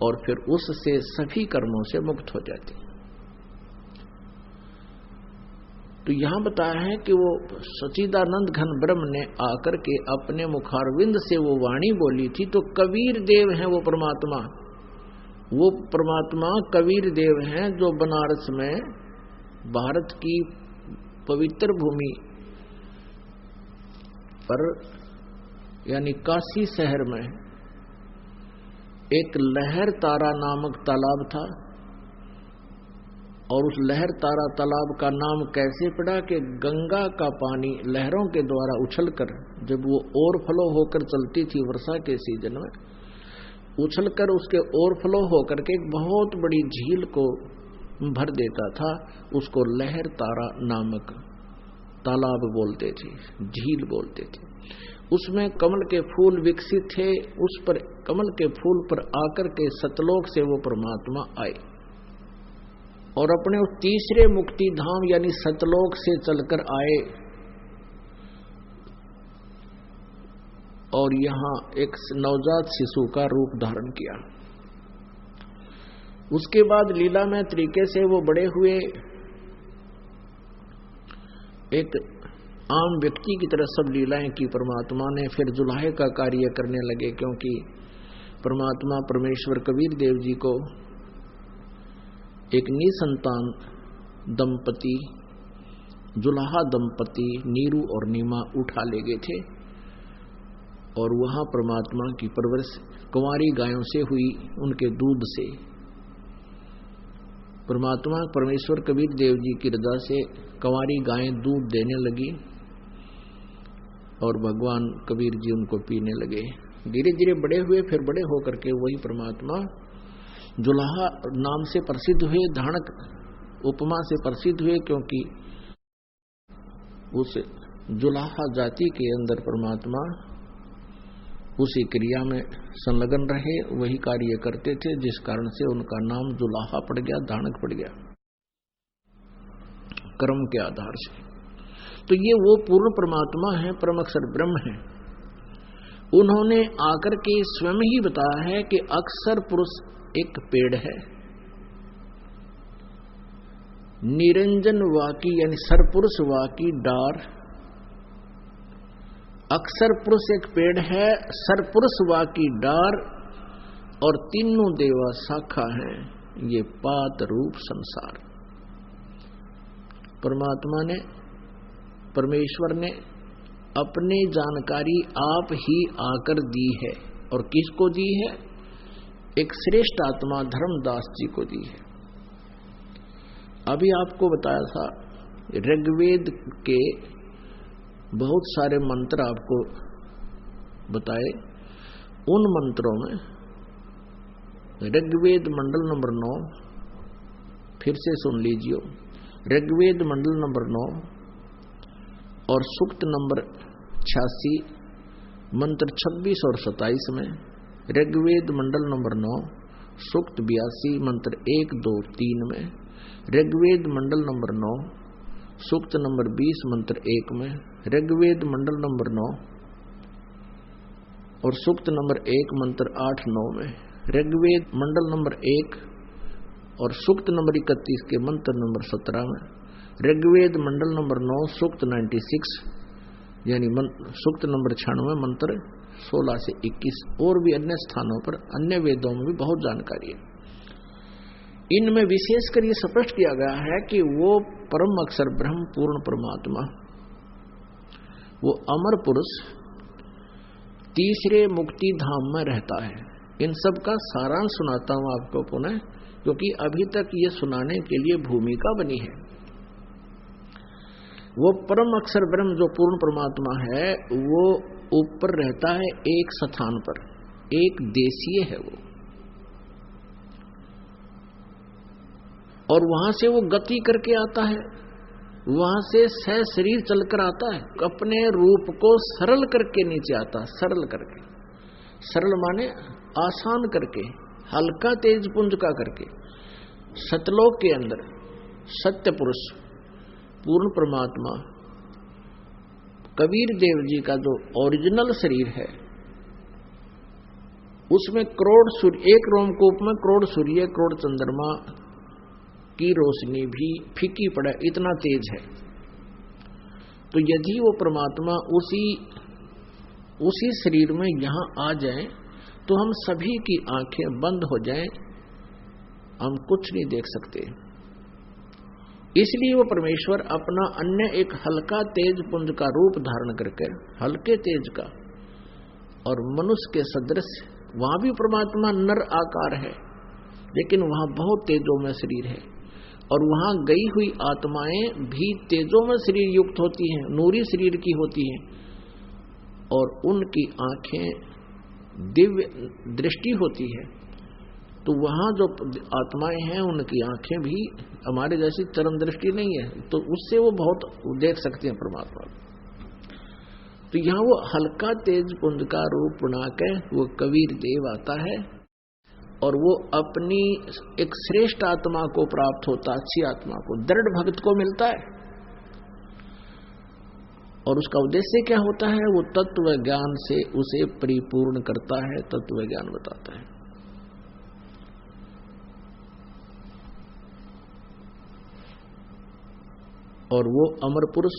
और फिर उससे सभी कर्मों से मुक्त हो जाते हैं। तो यहां बताया है कि वो सच्चिदानंद घन ब्रह्म ने आकर के अपने मुखारविंद से वो वाणी बोली थी। तो कबीर देव हैं वो परमात्मा कबीर देव हैं जो बनारस में भारत की पवित्र भूमि पर यानी काशी शहर में एक लहर तारा नामक तालाब था। और उस लहर तारा तालाब का नाम कैसे पड़ा कि गंगा का पानी लहरों के द्वारा उछलकर, जब वो ओवरफ्लो होकर चलती थी वर्षा के सीजन में, उछलकर उसके ओवरफ्लो होकर के एक बहुत बड़ी झील को भर देता था। उसको लहर तारा नामक तालाब बोलते थे, झील बोलते थे। उसमें कमल के फूल विकसित थे। उस पर कमल के फूल पर आकर के सतलोक से वो परमात्मा आए और अपने उस तीसरे मुक्ति धाम यानी सतलोक से चलकर आए और यहां एक नवजात शिशु का रूप धारण किया। उसके बाद लीलामय तरीके से वो बड़े हुए, एक आम व्यक्ति की तरह सब लीलाएं की परमात्मा ने। फिर जुलाहे का कार्य करने लगे, क्योंकि परमात्मा परमेश्वर कबीर देव जी को एक निसंतान दंपति जुलाहा दंपति नीरू और नीमा उठा ले गए थे और वहां परमात्मा की परवरिश कुंवारी गायों से हुई, उनके दूध से। परमात्मा परमेश्वर कबीर देव जी की रजा से कुंवारी गायें दूध देने लगी और भगवान कबीर जी उनको पीने लगे। धीरे धीरे बड़े हुए, फिर बड़े होकर के वही परमात्मा जुलाहा नाम से प्रसिद्ध हुए, धाणक उपमा से प्रसिद्ध हुए, क्योंकि उस जुलाहा जाति के अंदर परमात्मा उसी क्रिया में संलग्न रहे, वही कार्य करते थे, जिस कारण से उनका नाम जुलाहा पड़ गया, धाणक पड़ गया कर्म के आधार से। तो ये वो पूर्ण परमात्मा है, परम अक्षर ब्रह्म है। उन्होंने आकर के स्वयं ही बताया है कि अक्षर पुरुष एक पेड़ है, निरंजन वाकी यानी सरपुरुष वाकी डार। अक्षर पुरुष एक पेड़ है, सरपुरुष वाकी डार और तीनों देवा शाखा हैं, ये पात रूप संसार। परमात्मा ने, परमेश्वर ने अपनी जानकारी आप ही आकर दी है। और किसको दी है? एक श्रेष्ठ आत्मा धर्मदास जी को दी है। अभी आपको बताया था ऋग्वेद के बहुत सारे मंत्र आपको बताए। उन मंत्रों में ऋग्वेद मंडल नंबर 9 फिर से सुन लीजिए। ऋग्वेद मंडल नंबर 9 और सूक्त नंबर 86 मंत्र 26 और 27 में, ऋग्वेद मंडल नंबर 9 सूक्त 82 मंत्र 1, 2, 3 में, ऋग्वेद मंडल नंबर 9 सूक्त नंबर 20 मंत्र 1 में, ऋग्वेद मंडल नंबर 9 और सूक्त नंबर 1 मंत्र 8, 9 में, ऋग्वेद मंडल नंबर 1 और सूक्त नंबर 31 के मंत्र नंबर 17 में, ऋग्वेद मंडल नंबर 9 सूक्त 96 यानी सूक्त नंबर 96 मंत्र 16 से 21 और भी अन्य स्थानों पर अन्य वेदों में भी बहुत जानकारी है। इनमें विशेषकर ये स्पष्ट किया गया है कि वो परम अक्षर ब्रह्म पूर्ण परमात्मा, वो अमर पुरुष तीसरे मुक्ति धाम में रहता है। इन सब का सारांश सुनाता हूं आपको पुनः, क्योंकि अभी तक ये सुनाने के लिए भूमिका बनी है। वो परम अक्षर ब्रह्म जो पूर्ण परमात्मा है, वो ऊपर रहता है एक स्थान पर, एक देशीय है वो। और वहां से वो गति करके आता है, वहां से सह शरीर चलकर आता है, अपने रूप को सरल करके नीचे आता, सरल करके, सरल माने आसान करके, हल्का तेज पुंज का करके। सतलोक के अंदर सत्य पुरुष पूर्ण परमात्मा कबीर देव जी का जो ओरिजिनल शरीर है, उसमें करोड़ सूर्य, एक रोमकूप में करोड़ सूर्य करोड़ चंद्रमा की रोशनी भी फीकी पड़े, इतना तेज है। तो यदि वो परमात्मा उसी शरीर में यहां आ जाए तो हम सभी की आंखें बंद हो जाएं, हम कुछ नहीं देख सकते। इसलिए वो परमेश्वर अपना अन्य एक हल्का तेज पुंज का रूप धारण करके, हल्के तेज का और मनुष्य के सदृश, वहां भी परमात्मा नर आकार है लेकिन वहां बहुत तेजों में शरीर है, और वहां गई हुई आत्माएं भी तेजों में शरीर युक्त होती हैं, नूरी शरीर की होती हैं, और उनकी आंखें दिव्य दृष्टि होती है। तो वहां जो आत्माएं हैं उनकी आंखें भी हमारे जैसी चरम दृष्टि नहीं है, तो उससे वो बहुत देख सकते हैं परमात्मा। तो यहाँ वो हल्का तेज पुंज का रूप बना के वो कबीर देव आता है, और वो अपनी एक श्रेष्ठ आत्मा को प्राप्त होता, अच्छी आत्मा को, दृढ़ भक्त को मिलता है। और उसका उद्देश्य क्या होता है? वो तत्व ज्ञान से उसे परिपूर्ण करता है, तत्व ज्ञान बताता है। और वो अमर पुरुष,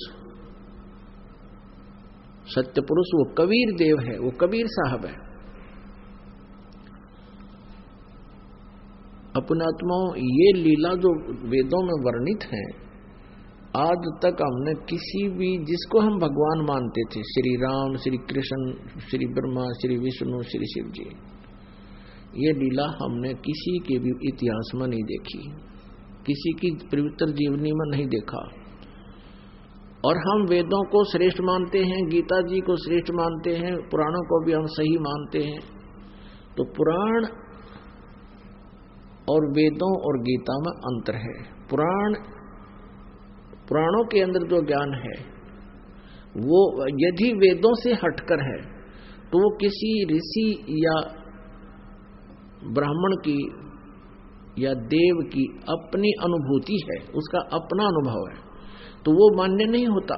सत्य पुरुष, वो कबीर देव है, वो कबीर साहब है। अपनात्माओं, ये लीला जो वेदों में वर्णित है, आज तक हमने किसी भी, जिसको हम भगवान मानते थे, श्री राम, श्री कृष्ण, श्री ब्रह्मा, श्री विष्णु, श्री शिव जी, ये लीला हमने किसी के भी इतिहास में नहीं देखी, किसी की पवित्र जीवनी में नहीं देखा। और हम वेदों को श्रेष्ठ मानते हैं, गीता जी को श्रेष्ठ मानते हैं, पुराणों को भी हम सही मानते हैं। तो पुराण और वेदों और गीता में अंतर है। पुराणों के अंदर जो ज्ञान है वो यदि वेदों से हटकर है तो वो किसी ऋषि या ब्राह्मण की या देव की अपनी अनुभूति है, उसका अपना अनुभव है, तो वो मान्य नहीं होता।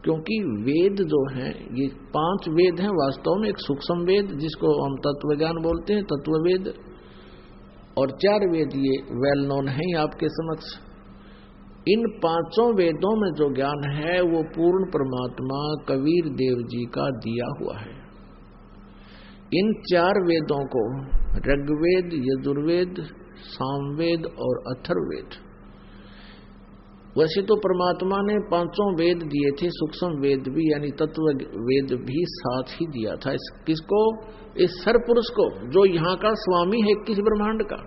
क्योंकि वेद जो हैं, ये 5 वेद हैं वास्तव में। एक सूक्ष्म वेद जिसको हम तत्व ज्ञान बोलते हैं, तत्व वेद, और 4 वेद ये वेल नोन है आपके समक्ष। इन 5 वेदों में जो ज्ञान है वो पूर्ण परमात्मा कबीर देव जी का दिया हुआ है। इन 4 वेदों को ऋग्वेद, यजुर्वेद, सामवेद और अथर्ववेद, वैसे तो परमात्मा ने 5 वेद दिए थे, सूक्ष्म वेद भी यानी तत्व वेद भी साथ ही दिया था। किसको? इस सरपुरुष को, जो यहाँ का स्वामी है 21 ब्रह्मांड का।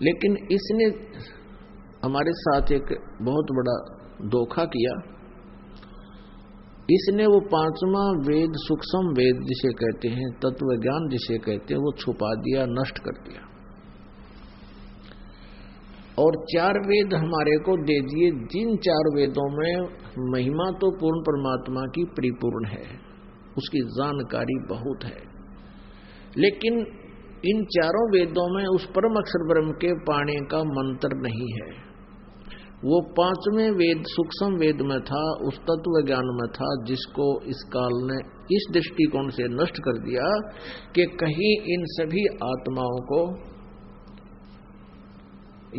लेकिन इसने हमारे साथ एक बहुत बड़ा धोखा किया। इसने वो 5वां वेद, सूक्ष्म वेद जिसे कहते हैं, तत्व ज्ञान जिसे कहते हैं, वो छुपा दिया, नष्ट कर दिया। और 4 वेद हमारे को दे दिए, जिन 4 वेदों में महिमा तो पूर्ण परमात्मा की परिपूर्ण है, उसकी जानकारी बहुत है, लेकिन इन 4 वेदों में उस परम अक्षर ब्रह्म के पाने का मंत्र नहीं है। वो 5वें वेद सूक्ष्म वेद में था, उस तत्व ज्ञान में था, जिसको इस काल ने इस दृष्टिकोण से नष्ट कर दिया कि कहीं इन सभी आत्माओं को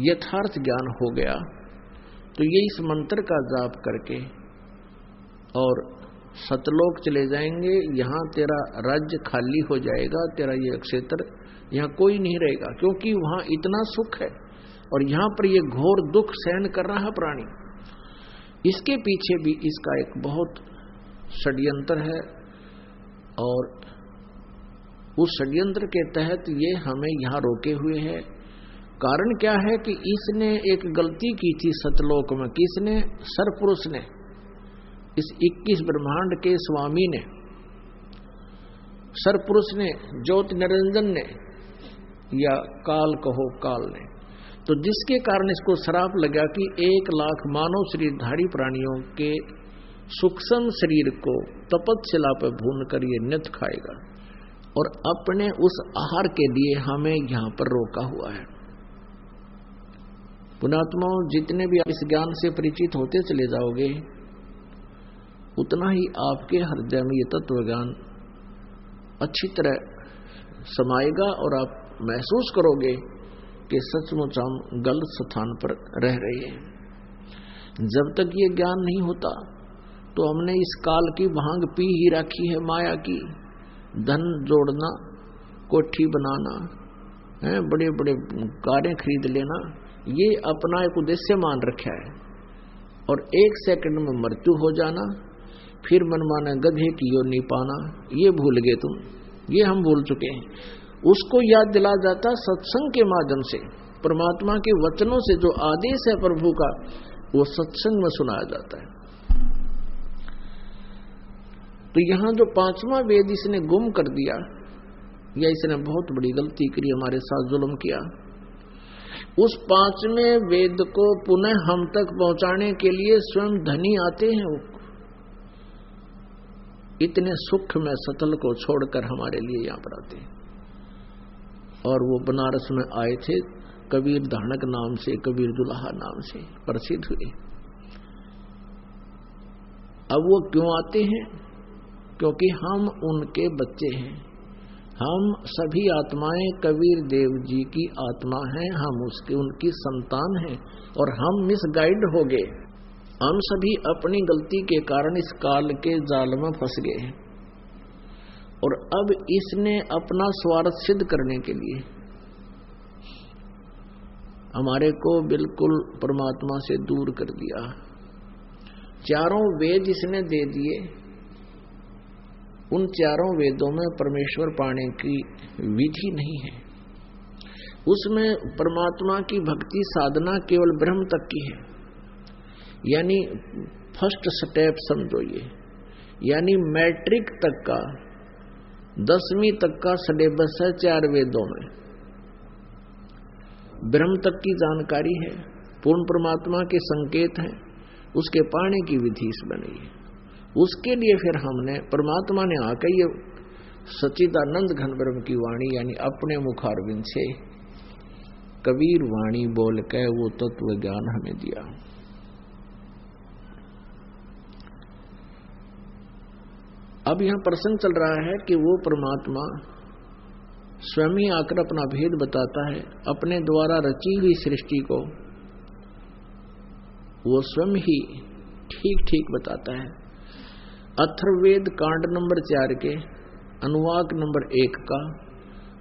यथार्थ ज्ञान हो गया तो ये इस मंत्र का जाप करके और सतलोक चले जाएंगे, यहाँ तेरा राज्य खाली हो जाएगा, तेरा ये क्षेत्र, यहाँ कोई नहीं रहेगा, क्योंकि वहाँ इतना सुख है और यहाँ पर ये घोर दुख सहन कर रहा प्राणी। इसके पीछे भी इसका एक बहुत षड्यंत्र है, और उस षड्यंत्र के तहत ये हमें यहाँ रोके हुए है। कारण क्या है कि इसने एक गलती की थी सतलोक में। किसने? सरपुरुष ने, इस 21 ब्रह्मांड के स्वामी ने, सरपुरुष ने, ज्योति निरंजन ने या काल कहो काल ने, तो जिसके कारण इसको श्राप लगा कि 1 लाख मानव शरीरधारी प्राणियों के सूक्ष्म शरीर को तपतशिला पर भून कर ये नित्य खाएगा, और अपने उस आहार के लिए हमें यहां पर रोका हुआ है। पुण्यात्माओं, जितने भी आप इस ज्ञान से परिचित होते चले जाओगे, उतना ही आपके हृदय में ये तत्व ज्ञान अच्छी तरह समाएगा और आप महसूस करोगे कि सचमुच हम गलत स्थान पर रह रहे हैं। जब तक ये ज्ञान नहीं होता तो हमने इस काल की भांग पी ही रखी है, माया की। धन जोड़ना, कोठी बनाना है, बड़े बड़े कारें खरीद लेना, ये अपना एक उद्देश्य मान रखा है, और 1 सेकंड में मृत्यु हो जाना, फिर मनमाना गधे की योनि पाना, ये भूल गए तुम, ये हम भूल चुके हैं। उसको याद दिला जाता सत्संग के माध्यम से, परमात्मा के वचनों से जो आदेश है प्रभु का, वो सत्संग में सुनाया जाता है। तो यहां जो 5वां वेद इसने गुम कर दिया, या इसने बहुत बड़ी गलती करी, हमारे साथ जुल्म किया। उस 5वें वेद को पुनः हम तक पहुंचाने के लिए स्वयं धनी आते हैं, इतने सुख में सतल को छोड़कर हमारे लिए यहां पर आते हैं। और वो बनारस में आए थे कबीर धानक नाम से, कबीर दुल्हा नाम से प्रसिद्ध हुए। अब वो क्यों आते हैं? क्योंकि हम उनके बच्चे हैं। हम सभी आत्माएं कबीर देव जी की आत्मा हैं, हम उसके उनकी संतान हैं, और हम मिसगाइड हो गए। हम सभी अपनी गलती के कारण इस काल के जाल में फंस गए हैं, और अब इसने अपना स्वार्थ सिद्ध करने के लिए हमारे को बिल्कुल परमात्मा से दूर कर दिया। 4 वेद इसने दे दिए, उन 4 वेदों में परमेश्वर पाने की विधि नहीं है। उसमें परमात्मा की भक्ति साधना केवल ब्रह्म तक की है, यानी फर्स्ट स्टेप समझो ये, यानी मैट्रिक तक का, 10वीं तक का सिलेबस है 4 वेदों में। ब्रह्म तक की जानकारी है, पूर्ण परमात्मा के संकेत हैं, उसके पाने की विधि इस बनी है। उसके लिए फिर हमने, परमात्मा ने आकर ये सच्चिदानंद घन ब्रह्म की वाणी, यानी अपने मुखारविंद से कबीर वाणी बोल के वो तत्व ज्ञान हमें दिया। अब यहां प्रश्न चल रहा है कि वो परमात्मा स्वयं ही आकर अपना भेद बताता है, अपने द्वारा रची हुई सृष्टि को वो स्वयं ही ठीक ठीक बताता है। अथर्ववेद कांड नंबर 4 के अनुवाक नंबर 1 का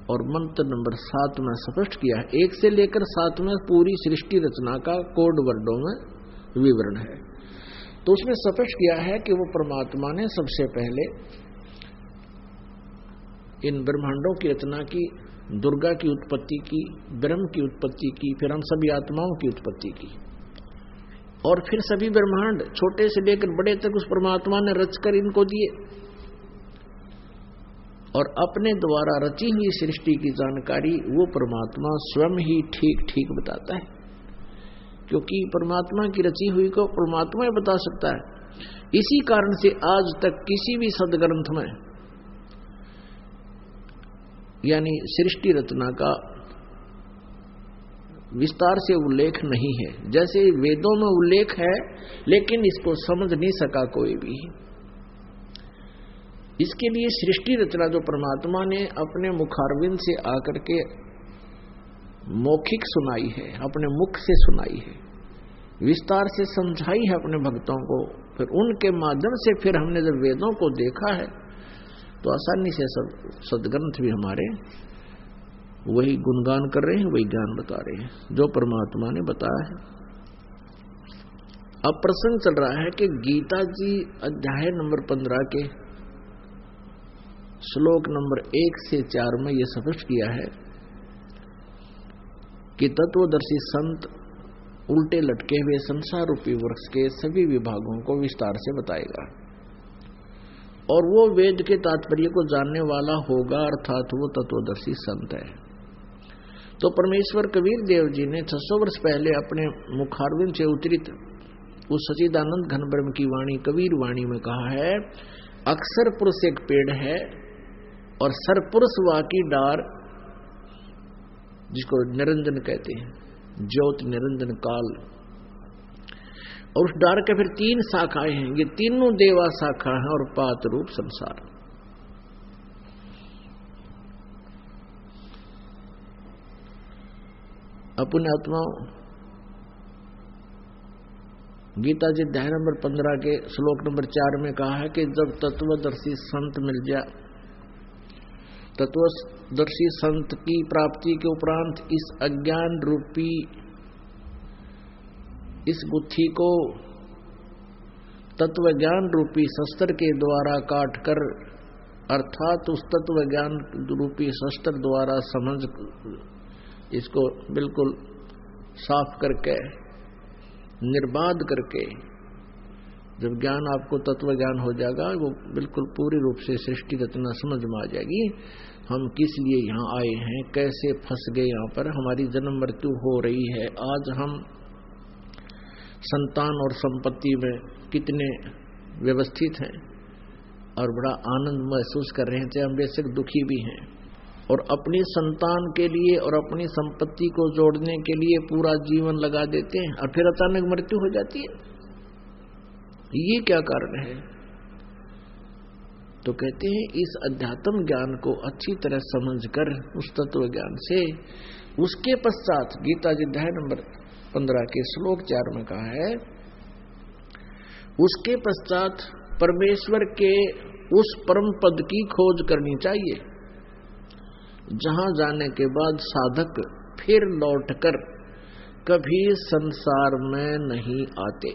और मंत्र नंबर 7 में स्पष्ट किया है। 1 से लेकर 7 में पूरी सृष्टि रचना का कोड वर्डों में विवरण है। तो उसमें स्पष्ट किया है कि वो परमात्मा ने सबसे पहले इन ब्रह्मांडों की रचना की, दुर्गा की उत्पत्ति की, ब्रह्म की उत्पत्ति की, फिर हम सभी आत्माओं की उत्पत्ति की, और फिर सभी ब्रह्मांड छोटे से लेकर बड़े तक उस परमात्मा ने रचकर इनको दिए, और अपने द्वारा रची हुई सृष्टि की जानकारी वो परमात्मा स्वयं ही ठीक ठीक बताता है, क्योंकि परमात्मा की रची हुई को परमात्मा ही बता सकता है। इसी कारण से आज तक किसी भी सदग्रंथ में यानी सृष्टि रचना का विस्तार से उल्लेख नहीं है। जैसे वेदों में उल्लेख है, लेकिन इसको समझ नहीं सका कोई भी। इसके लिए सृष्टि रचना जो परमात्मा ने अपने मुखारविंद से आकर के मौखिक सुनाई है, अपने मुख से सुनाई है, विस्तार से समझाई है अपने भक्तों को, फिर उनके माध्यम से फिर हमने जब वेदों को देखा है तो आसानी से सब सदग्रंथ भी हमारे वही गुणगान कर रहे हैं, वही ज्ञान बता रहे हैं जो परमात्मा ने बताया है। अब प्रसंग चल रहा है कि गीता जी अध्याय नंबर 15 के श्लोक नंबर 1 से 4 में यह स्पष्ट किया है कि तत्वदर्शी संत उल्टे लटके हुए संसार रूपी वृक्ष के सभी विभागों को विस्तार से बताएगा, और वो वेद के तात्पर्य को जानने वाला होगा, अर्थात वो तत्वदर्शी संत है। तो परमेश्वर कबीर देव जी ने 600 वर्ष पहले अपने मुखारविंद से उतरित उस सच्चिदानंद घन ब्रह्म की वाणी कबीर वाणी में कहा है, अक्षर पुरुष एक पेड़ है और सरपुरुष वाकी डार, जिसको निरंजन कहते हैं, ज्योत निरंजन काल। और उस डार के फिर 3 शाखाएं हैं, ये तीनों देवा शाखा है और पात रूप संसार। अपने आत्माओं, गीता जी अध्याय नंबर 15 के श्लोक नंबर 4 में कहा है कि जब तत्वदर्शी संत मिल जाए, तत्वदर्शी संत की प्राप्ति के उपरांत इस अज्ञान रूपी इस गुत्थी को तत्वज्ञान रूपी शस्त्र के द्वारा काटकर, अर्थात उस तत्वज्ञान रूपी शस्त्र द्वारा समझ इसको बिल्कुल साफ करके निर्बाध करके, जब ज्ञान आपको तत्व ज्ञान हो जाएगा, वो बिल्कुल पूरी रूप से सृष्टि रचना समझ में आ जाएगी। हम किस लिए यहाँ आए हैं, कैसे फंस गए यहाँ पर, हमारी जन्म मृत्यु हो रही है, आज हम संतान और संपत्ति में कितने व्यवस्थित हैं और बड़ा आनंद महसूस कर रहे हैं, चाहे हम बेशक दुखी भी हैं, और अपनी संतान के लिए और अपनी संपत्ति को जोड़ने के लिए पूरा जीवन लगा देते हैं और फिर अचानक मृत्यु हो जाती है। ये क्या कारण है? तो कहते हैं इस अध्यात्म ज्ञान को अच्छी तरह समझकर उस तत्व ज्ञान से, उसके पश्चात गीता जी अध्याय नंबर 15 के श्लोक 4 में कहा है, उसके पश्चात परमेश्वर के उस परम पद की खोज करनी चाहिए, जहां जाने के बाद साधक फिर लौटकर कभी संसार में नहीं आते।